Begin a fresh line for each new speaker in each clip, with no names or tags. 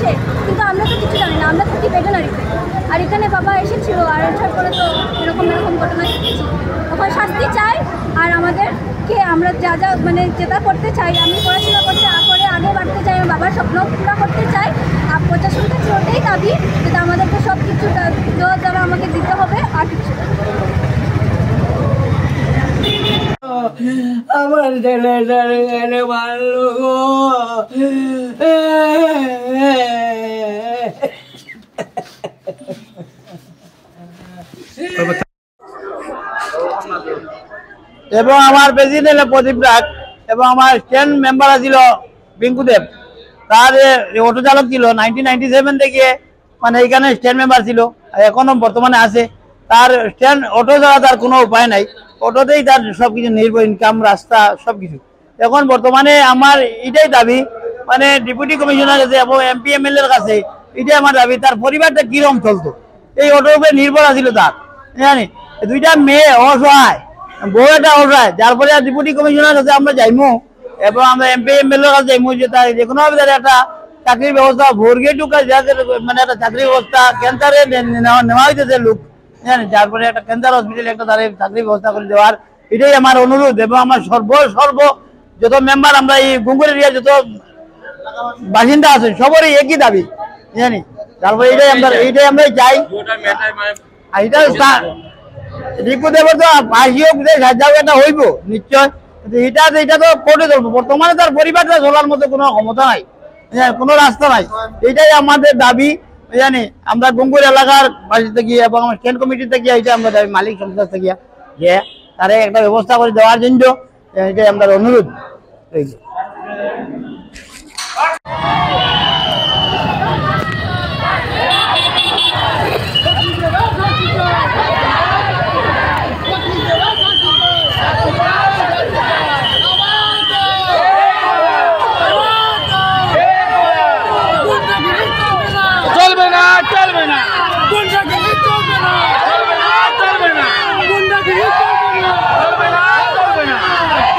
আসে, কিন্তু আমরা তো কিছু জানি না, আমরা থাকি ভেটেনারিতে। আর এখানে বাবা এসেছিল, আর এটার পরে তো এরকম ঘটনা দেখেছি। তখন শাস্তি চাই, আর আমাদেরকে আমরা যা যা মানে যেটা করতে চাই, আমি পড়াশোনা করতে আগে বাড়তে চাই, আমার বাবার স্বপ্ন পুরো করতে চাই। আর প্রশাসন কাছে ওটাই দাবি, যেটা আমাদেরকে সব কিছু দেওয়া আমাকে দিতে হবে, আর কিছু
আমার ছেলেটারে মারলো গো। এবং আমার প্রেসিডেন্ট প্রদীপ রাগ এবং আমার স্ট্যান্ড মেম্বার ছিল পিঙ্কুদেব, তার অটো চালক ছিল 1997 থেকে, মানে এখানে স্ট্যান্ড মেম্বার ছিল, এখনো বর্তমানে আছে। তার স্ট্যান্ড অটো ছাড়া তার কোনো উপায় নাই, অটোতেই তার সবকিছু নির্ভর, ইনকাম, রাস্তা সবকিছু। এখন বর্তমানে আমার এটাই দাবি, মানে ডেপুটি কমিশনার কাছে এবং এমপি এমএলএ এর কাছে এটাই আমার দাবি, তার পরিবারটা কিরকম চলতো, এই অটোর উপরে নির্ভর আছিল তার, জানি দুইটা মেয়ে অসহায়, বউ একটা অসহায়, যার ফলে ডেপুটি কমিশনার কাছে আমরা যাইমু এবং আমরা এমপি এমএলএ এর কাছে যাইমু যে তার যে কোনো একটা চাকরির ব্যবস্থা, ভোরগে ঢুকা যাদের মানে একটা চাকরির ব্যবস্থা, ক্যান্সারে নেওয়া হইতেছে লোক, যার পরে একটা ক্যান্সার হসপিটালে একটা তাদের চাকরির ব্যবস্থা করে দেওয়ার, এটাই আমার অনুরোধ। এবং আমার সর্ব যত মেম্বার, আমরা এই গুঙ্গুর এরিয়া যত বাসিন্দা আছে সবারই একই দাবি, জানি। তারপরে এইটাই আমরা চাই। এটা রিপু দেবের তো ফাঁসি হোক, একটা হইব নিশ্চয়, এটা তো কোর্টে চলবো। বর্তমানে তার পরিবারটা চলার মতো কোনো ক্ষমতা নাই, কোনো রাস্তা নাই, এটাই আমাদের দাবি, জানি। আমরা গঙ্গুর এলাকার বাসী থেকে এবং আমার স্ট্যান্ড কমিটি থেকে এটা আমরা দাবি, মালিক সংস্থা থেকে, যে তারে একটা ব্যবস্থা করে দেওয়ার জন্য এটাই আমাদের অনুরোধ।
চলবে না, চলবে না, গুন্ডাগিরি চলবে না, চলবে না, চলবে না, গুন্ডাগিরি চলবে না, চলবে না, চলবে না, গুন্ডাগিরি চলবে না,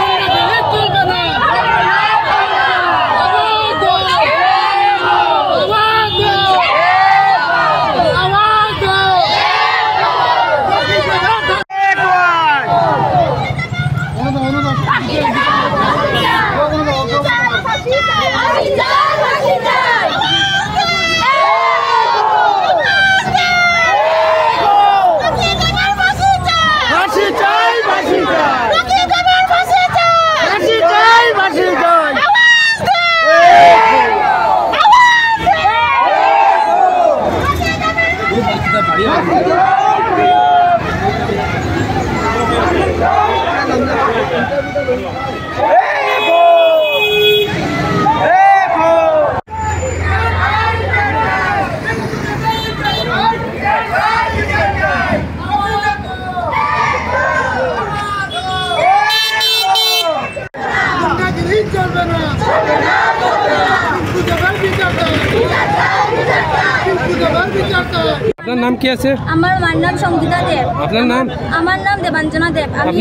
আপনার নাম কি আছে?
আমার নাম সঙ্গীতা দেব।
আপনার নাম?
আমার নাম দেবাঞ্জনা দেব। আমি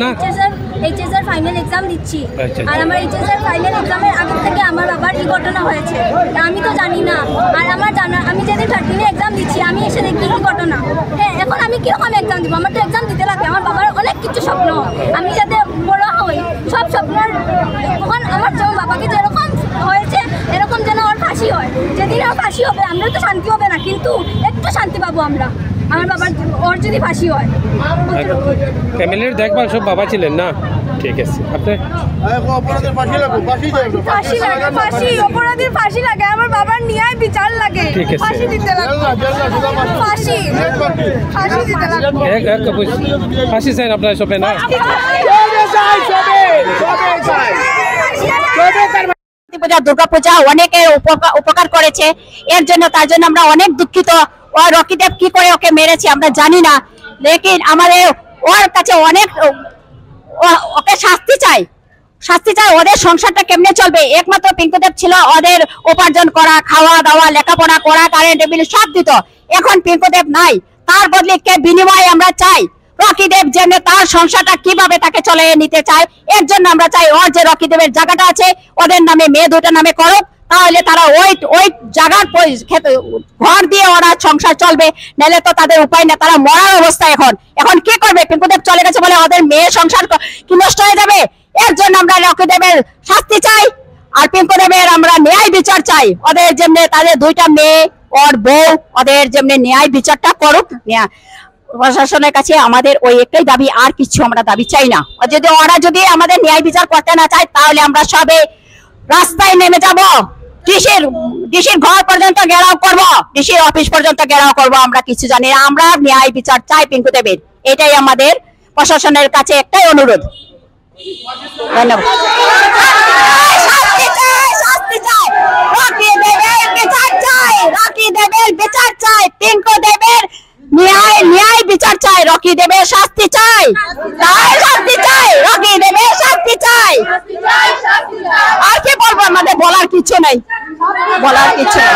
এইচএসের ফাইনাল এক্সাম দিচ্ছি। আর আমার এইচএসের ফাইনাল এক্সামের আগে থেকে আমার বাবার এই ঘটনা হয়েছে, আমি তো জানি না। আর আমি যেদিন 13 এক্সাম দিচ্ছি, আমি এসে দেখি কি ঘটনা। হ্যাঁ, এখন আমি কিরকম এক্সাম দিব? আমার তো এক্সাম দিতে লাগে। আমার বাবার অনেক কিছু স্বপ্ন, আমি যাতে বড় হই, সব স্বপ্নের তখন আমার যেমন বাবাকে যেরকম হয়েছে এরকম যেন ওর ফাঁসি হয়। যেদিন ওর ফাঁসি হবে আমরা তো শান্তি হবে না, কিন্তু একটু শান্তি পাবো আমরা, আমার বাবার ওর যদি ফাঁসি হয়।
ফ্যামিলির দেখভাল সব বাবা ছিলেন না? ঠিক আছে। আপনি
অপরাধীর ফাঁসি লাগে, আমার বাবার ন্যায় বিচার লাগে, ফাঁসি দিতে লাগে, ফাঁসি দিতে লাগে।
ফাঁসি চাই আপনার সবে না?
দুর্গা পূজা অনেকের উপকার করেছে, এর জন্য তার জন্য আমরা অনেক দুঃখিত। ও রকিদেব কি করে ওকে মেরেছে আমরা জানি না, লেকিন আমাদের ওর কাছে অনেক, ওকে শাস্তি চাই। ওদের সংসারটা কেমনে চলবে? একমাত্র পিঙ্কুদেব ছিল ওদের উপার্জন করা, খাওয়া দাওয়া, লেখাপড়া করা, কারেন্ট বিল সব দিত। এখন পিঙ্কুদেব নাই, তার বদলে কে বিনিময়ে আমরা চাই রকিদেব যেন তার সংসারটা কিভাবে তাকে চলে নিতে চায়, এর জন্য আমরা চাই ওর যে রকিদেবের জায়গাটা আছে ওদের নামে, মেয়ে দুটার নামে করুক, তাহলে তারা ওই জায়গার ঘর দিয়ে ওরা সংসার চলবে, নাহলে তো তাদের উপায় না, তারা মরার অবস্থা। এখন কি করবে? পিঙ্কুদেব চলে গেছে বলে ওদের মেয়ে সংসার কি নষ্ট হয়ে যাবে? এর জন্য আমরা রকিদেবের শাস্তি চাই, আর পিঙ্কুদেবের আমরা ন্যায় বিচার চাই। ওদের যেমনি তাদের দুইটা মেয়ে, ওর বউ, ওদের যেমনি ন্যায় বিচারটা করুক। প্রশাসনের কাছে আমাদের ওই একটাই দাবি, আর কিছু আমরা দাবি চাই না। ওরা যদি আমাদের ন্যায় বিচার করতে না চায়, তাহলে আমরা সবে রাস্তায় নেমে যাব, ডিসির ঘর পর্যন্ত ঘেরাও করব, ডিসির অফিস পর্যন্ত ঘেরাও করব। আমরা কিছু জানি না, আমরা ন্যায় বিচার চাই পিঙ্কুদেবের। এটাই আমাদের প্রশাসনের কাছে একটাই অনুরোধ। ধন্যবাদ। রকিদেবের বিচার চাই, পিঙ্কুদেবের ন্যায় বিচার চাই, রকিদেবের শাস্তি চাই, শাস্তি চাই, রকিদেবের শাস্তি চাই। আর কি বলবো? আমাদের বলার কিছু নাই, বলার কিছু নাই।